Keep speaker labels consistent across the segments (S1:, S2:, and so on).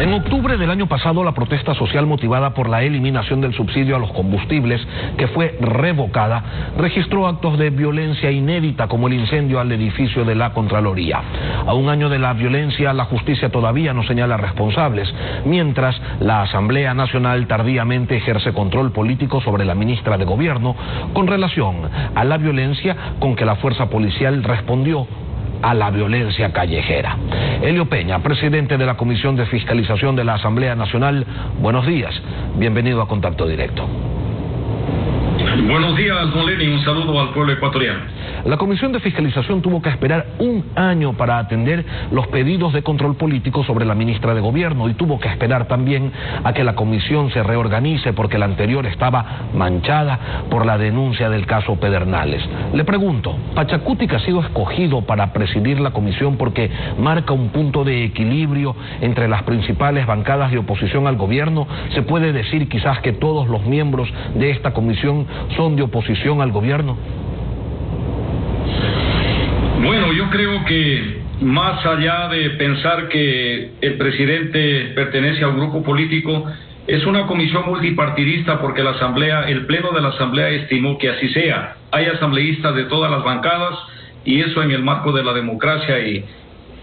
S1: En octubre del año pasado, la protesta social motivada por la eliminación del subsidio a los combustibles, que fue revocada, registró actos de violencia inédita como el incendio al edificio de la Contraloría. A un año de la violencia, la justicia todavía no señala responsables, mientras la Asamblea Nacional tardíamente ejerce control político sobre la ministra de Gobierno con relación a la violencia con que la fuerza policial respondió a la violencia callejera. Elio Peña, presidente de la Comisión de Fiscalización de la Asamblea Nacional, buenos días, bienvenido a Contacto Directo.
S2: Buenos días, don Lenny, un saludo al pueblo ecuatoriano.
S1: La Comisión de Fiscalización tuvo que esperar un año para atender los pedidos de control político sobre la ministra de Gobierno y tuvo que esperar también a que la comisión se reorganice porque la anterior estaba manchada por la denuncia del caso Pedernales. Le pregunto, ¿Pachacutic ha sido escogido para presidir la comisión porque marca un punto de equilibrio entre las principales bancadas de oposición al gobierno? ¿Se puede decir quizás que todos los miembros de esta comisión son de oposición al gobierno?
S2: Bueno, yo creo que más allá de pensar que el presidente pertenece a un grupo político, es una comisión multipartidista porque el pleno de la Asamblea estimó que así sea. Hay asambleístas de todas las bancadas y eso en el marco de la democracia y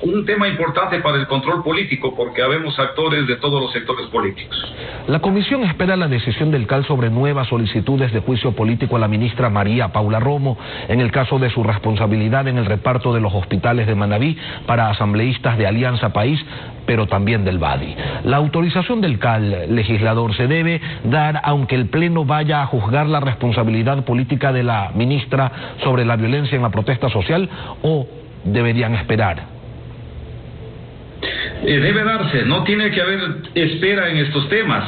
S2: un tema importante para el control político porque habemos actores de todos los sectores políticos.
S1: La comisión espera la decisión del CAL sobre nuevas solicitudes de juicio político a la ministra María Paula Romo en el caso de su responsabilidad en el reparto de los hospitales de Manabí para asambleístas de Alianza País, pero también del BADI. La autorización del CAL, legislador, se debe dar aunque el Pleno vaya a juzgar la responsabilidad política de la ministra sobre la violencia en la protesta social, ¿o deberían esperar?
S2: Debe darse, no tiene que haber espera en estos temas.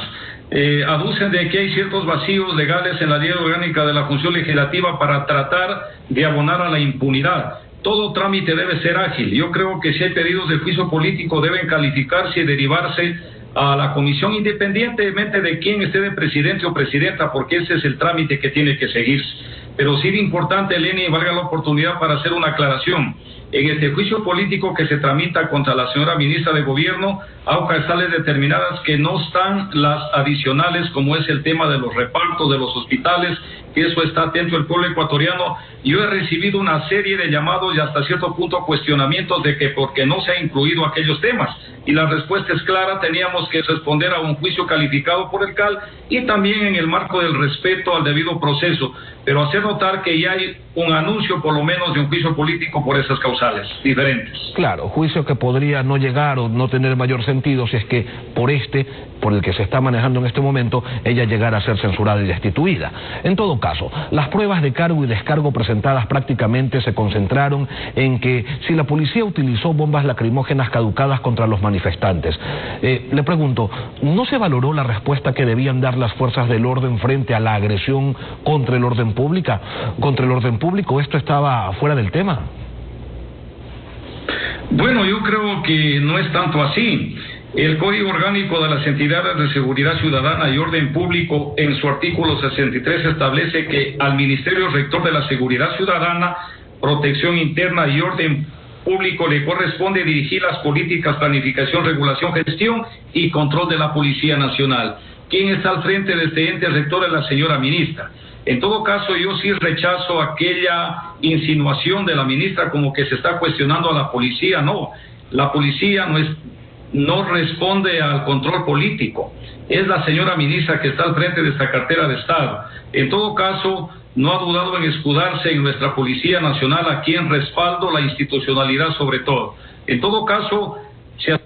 S2: Aducen de que hay ciertos vacíos legales en la ley orgánica de la función legislativa para tratar de abonar a la impunidad. Todo trámite debe ser ágil. Yo creo que si hay pedidos de juicio político deben calificarse y derivarse a la comisión independientemente de quién esté de presidente o presidenta, porque ese es el trámite que tiene que seguirse. Pero sí es importante, Lenny, valga la oportunidad para hacer una aclaración. En este juicio político que se tramita contra la señora ministra de Gobierno, hay causales determinadas que no están las adicionales, como es el tema de los repartos de los hospitales, que eso está atento el pueblo ecuatoriano. Yo he recibido una serie de llamados y hasta cierto punto cuestionamientos de que por qué no se ha incluido aquellos temas. Y la respuesta es clara, teníamos que responder a un juicio calificado por el CAL y también en el marco del respeto al debido proceso, pero hacer notar que ya hay un anuncio por lo menos de un juicio político por esas causales diferentes.
S1: Claro, juicio que podría no llegar o no tener mayor sentido si es que por el que se está manejando en este momento, ella llegara a ser censurada y destituida. En todo caso, las pruebas de cargo y descargo presentadas prácticamente se concentraron en que si la policía utilizó bombas lacrimógenas caducadas contra los manifestantes. Le pregunto, ¿no se valoró la respuesta que debían dar las fuerzas del orden frente a la agresión contra el orden público? ¿Esto estaba fuera del tema?
S2: Bueno, yo creo que no es tanto así. El Código Orgánico de las Entidades de Seguridad Ciudadana y Orden Público, en su artículo 63, establece que al Ministerio Rector de la Seguridad Ciudadana, Protección Interna y Orden Público le corresponde dirigir las políticas, planificación, regulación, gestión y control de la Policía Nacional. ¿Quién está al frente de este ente rector? Es la señora ministra. En todo caso, yo sí rechazo aquella insinuación de la ministra como que se está cuestionando a la policía. No, la policía no responde al control político. Es la señora ministra que está al frente de esta cartera de Estado. En todo caso, no ha dudado en escudarse en nuestra Policía Nacional, a quien respaldo la institucionalidad sobre todo. En todo caso, se ha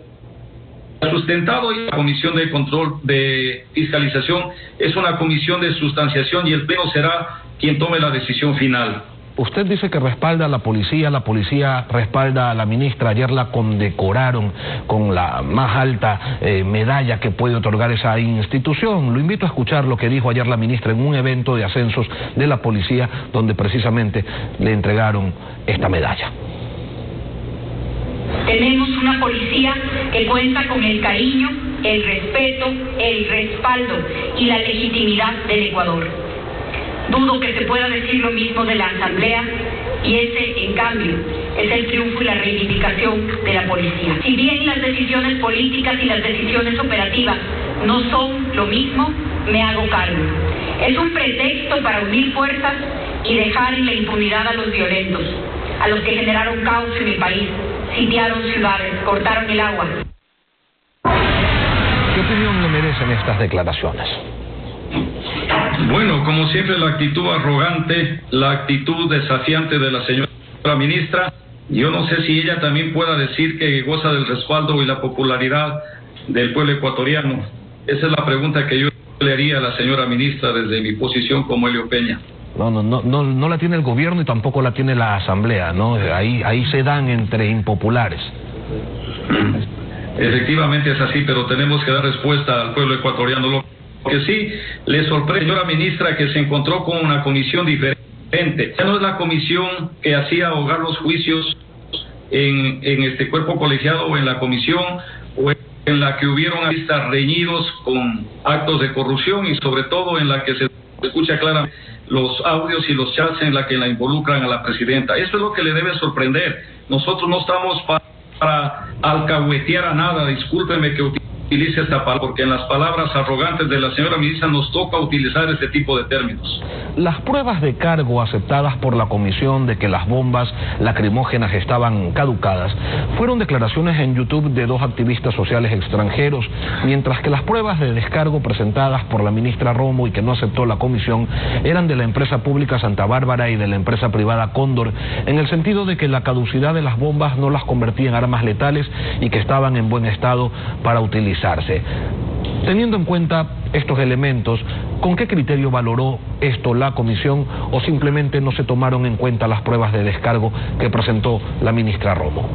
S2: sustentado y la Comisión de Control de Fiscalización es una comisión de sustanciación y el Pleno será quien tome la decisión final.
S1: Usted dice que respalda a la policía respalda a la ministra. Ayer la condecoraron con la más alta medalla que puede otorgar esa institución. Lo invito a escuchar lo que dijo ayer la ministra en un evento de ascensos de la policía, donde precisamente le entregaron esta medalla.
S3: Tenemos una policía que cuenta con el cariño, el respeto, el respaldo y la legitimidad del Ecuador. Dudo que se pueda decir lo mismo de la Asamblea y ese, en cambio, es el triunfo y la reivindicación de la policía. Si bien las decisiones políticas y las decisiones operativas no son lo mismo, me hago cargo. Es un pretexto para unir fuerzas y dejar en la impunidad a los violentos, a los que generaron caos en el país, sitiaron ciudades, cortaron el agua.
S1: ¿Qué opinión le merecen estas declaraciones?
S2: Bueno, como siempre, la actitud arrogante, la actitud desafiante de la señora ministra. Yo no sé si ella también pueda decir que goza del respaldo y la popularidad del pueblo ecuatoriano. Esa es la pregunta que yo le haría a la señora ministra desde mi posición como Helio Peña.
S1: No la tiene el gobierno y tampoco la tiene la asamblea, ¿no? Ahí se dan entre impopulares.
S2: Efectivamente es así, pero tenemos que dar respuesta al pueblo ecuatoriano. Lo que sí le sorprende, señora ministra, que se encontró con una comisión diferente. Ya no es la comisión que hacía ahogar los juicios en este cuerpo colegiado, o en la comisión, o en la que hubieron vistas reñidos con actos de corrupción, y sobre todo en la que se escucha claramente los audios y los chats en la que la involucran a la presidenta. Eso es lo que le debe sorprender. Nosotros no estamos para alcahuetear a nada, discúlpeme que utilice esta palabra, porque en las palabras arrogantes de la señora ministra nos toca utilizar este tipo de términos.
S1: Las pruebas de cargo aceptadas por la comisión de que las bombas lacrimógenas estaban caducadas fueron declaraciones en YouTube de 2 activistas sociales extranjeros, mientras que las pruebas de descargo presentadas por la ministra Romo y que no aceptó la comisión eran de la empresa pública Santa Bárbara y de la empresa privada Cóndor, en el sentido de que la caducidad de las bombas no las convertía en armas letales y que estaban en buen estado para utilizarse. Teniendo en cuenta estos elementos, ¿con qué criterio valoró esto la comisión, o simplemente no se tomaron en cuenta las pruebas de descargo que presentó la ministra Romo?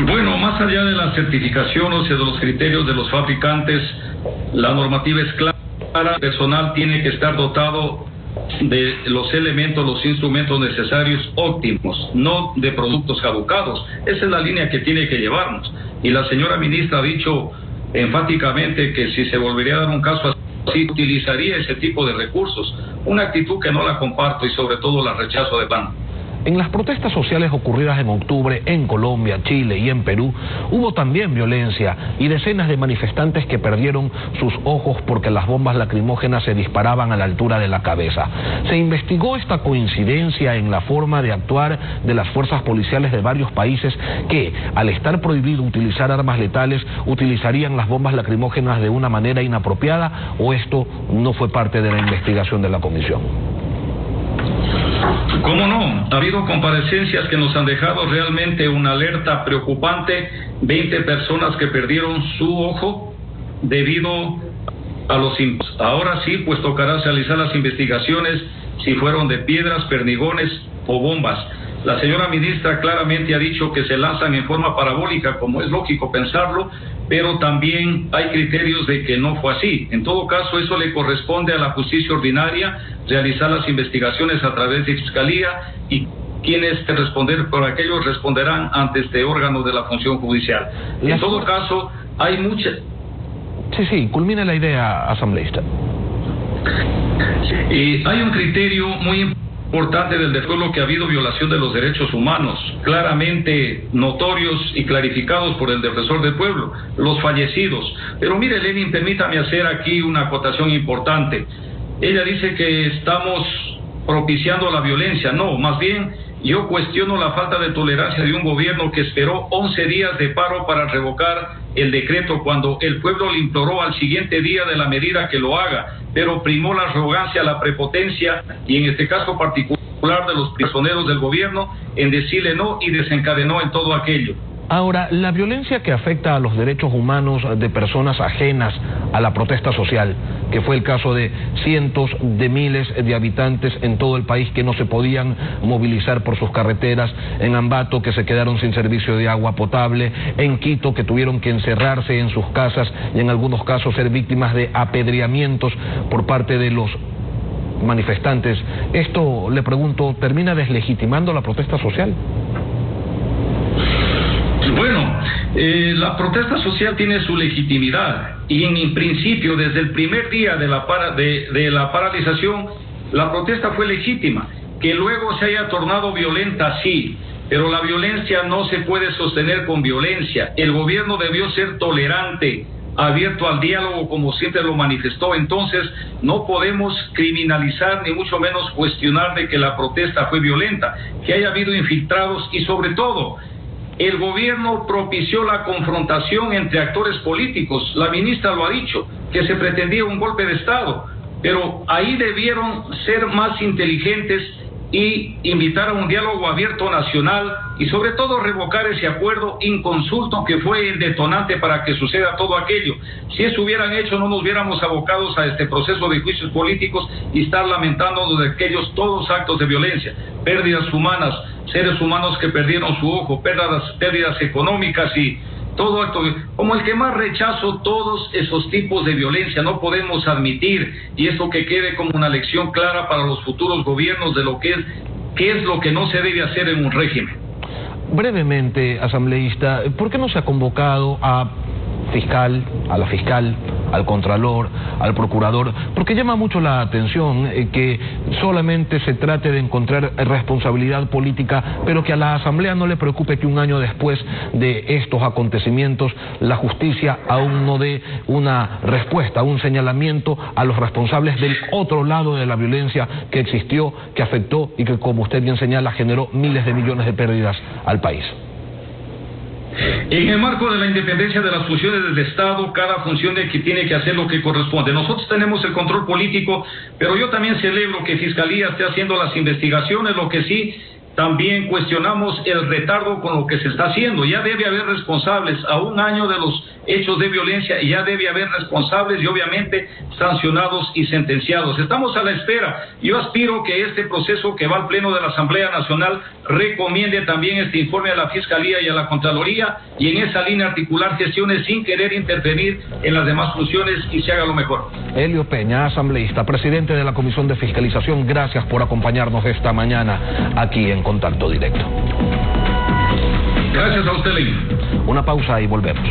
S2: Bueno, más allá de las certificaciones y de los criterios de los fabricantes, la normativa es clara. El personal tiene que estar dotado de los elementos, los instrumentos necesarios óptimos, no de productos caducados. Esa es la línea que tiene que llevarnos. Y la señora ministra ha dicho enfáticamente que si se volvería a dar un caso así, utilizaría ese tipo de recursos. Una actitud que no la comparto y sobre todo la rechazo de plano.
S1: En las protestas sociales ocurridas en octubre en Colombia, Chile y en Perú, hubo también violencia y decenas de manifestantes que perdieron sus ojos porque las bombas lacrimógenas se disparaban a la altura de la cabeza. Se investigó esta coincidencia en la forma de actuar de las fuerzas policiales de varios países que, al estar prohibido utilizar armas letales, utilizarían las bombas lacrimógenas de una manera inapropiada, o esto no fue parte de la investigación de la comisión.
S2: ¿Cómo no? Ha habido comparecencias que nos han dejado realmente una alerta preocupante. 20 personas que perdieron su ojo debido a los impactos. Ahora sí, pues tocará realizar las investigaciones si fueron de piedras, perdigones o bombas. La señora ministra claramente ha dicho que se lanzan en forma parabólica, como es lógico pensarlo, pero también hay criterios de que no fue así. En todo caso, eso le corresponde a la justicia ordinaria, realizar las investigaciones a través de fiscalía, y quienes responder por aquello responderán ante este órgano de la función judicial. En todo caso, hay mucha...
S1: Sí, culmina la idea, asambleísta.
S2: Hay un criterio muy importante del pueblo, que ha habido violación de los derechos humanos, claramente notorios y clarificados por el defensor del pueblo, los fallecidos. Pero mire, Lenin, permítame hacer aquí una acotación importante. Ella dice que estamos propiciando la violencia. No, más bien yo cuestiono la falta de tolerancia de un gobierno que esperó 11 días de paro para revocar el decreto, cuando el pueblo le imploró al siguiente día de la medida que lo haga, pero primó la arrogancia, la prepotencia, y en este caso particular de los prisioneros del gobierno, en decirle no, y desencadenó en todo aquello.
S1: Ahora, la violencia que afecta a los derechos humanos de personas ajenas a la protesta social, que fue el caso de cientos de miles de habitantes en todo el país que no se podían movilizar por sus carreteras, en Ambato que se quedaron sin servicio de agua potable, en Quito que tuvieron que encerrarse en sus casas y en algunos casos ser víctimas de apedreamientos por parte de los manifestantes. Esto, le pregunto, ¿termina deslegitimando la protesta social?
S2: Bueno, la protesta social tiene su legitimidad, y en principio, desde el primer día de la paralización, la protesta fue legítima. Que luego se haya tornado violenta, sí, pero la violencia no se puede sostener con violencia. El gobierno debió ser tolerante, abierto al diálogo, como siempre lo manifestó. Entonces no podemos criminalizar ni mucho menos cuestionar de que la protesta fue violenta, que haya habido infiltrados y sobre todo el gobierno propició la confrontación entre actores políticos. La ministra lo ha dicho, que se pretendía un golpe de Estado, pero ahí debieron ser más inteligentes y invitar a un diálogo abierto nacional y sobre todo revocar ese acuerdo inconsulto que fue el detonante para que suceda todo aquello. Si eso hubieran hecho, no nos hubiéramos abocados a este proceso de juicios políticos y estar lamentándonos de aquellos todos actos de violencia, pérdidas humanas, seres humanos que perdieron su ojo, pérdidas económicas y todo acto como el que más rechazo todos esos tipos de violencia. No podemos admitir, y esto que quede como una lección clara para los futuros gobiernos de lo que qué es lo que no se debe hacer en un régimen.
S1: Brevemente, asambleísta, ¿por qué no se ha convocado a la fiscal, al contralor, al procurador? Porque llama mucho la atención que solamente se trate de encontrar responsabilidad política, pero que a la Asamblea no le preocupe que un año después de estos acontecimientos la justicia aún no dé una respuesta, un señalamiento a los responsables del otro lado de la violencia que existió, que afectó y que, como usted bien señala, generó miles de millones de pérdidas al país.
S2: En el marco de la independencia de las funciones del Estado, cada función tiene que hacer lo que corresponde. Nosotros tenemos el control político, pero yo también celebro que Fiscalía esté haciendo las investigaciones. Lo que sí, también cuestionamos el retardo con lo que se está haciendo. Ya debe haber responsables a un año de los hechos de violencia, y ya debe haber responsables y obviamente sancionados y sentenciados. Estamos a la espera. Yo aspiro que este proceso que va al Pleno de la Asamblea Nacional recomiende también este informe a la Fiscalía y a la Contraloría, y en esa línea articular gestiones sin querer intervenir en las demás funciones y se haga lo mejor.
S1: Elio Peña, asambleísta, presidente de la Comisión de Fiscalización, gracias por acompañarnos esta mañana aquí en Contacto Directo.
S2: Gracias a usted, Lenín.
S1: Una pausa y volvemos.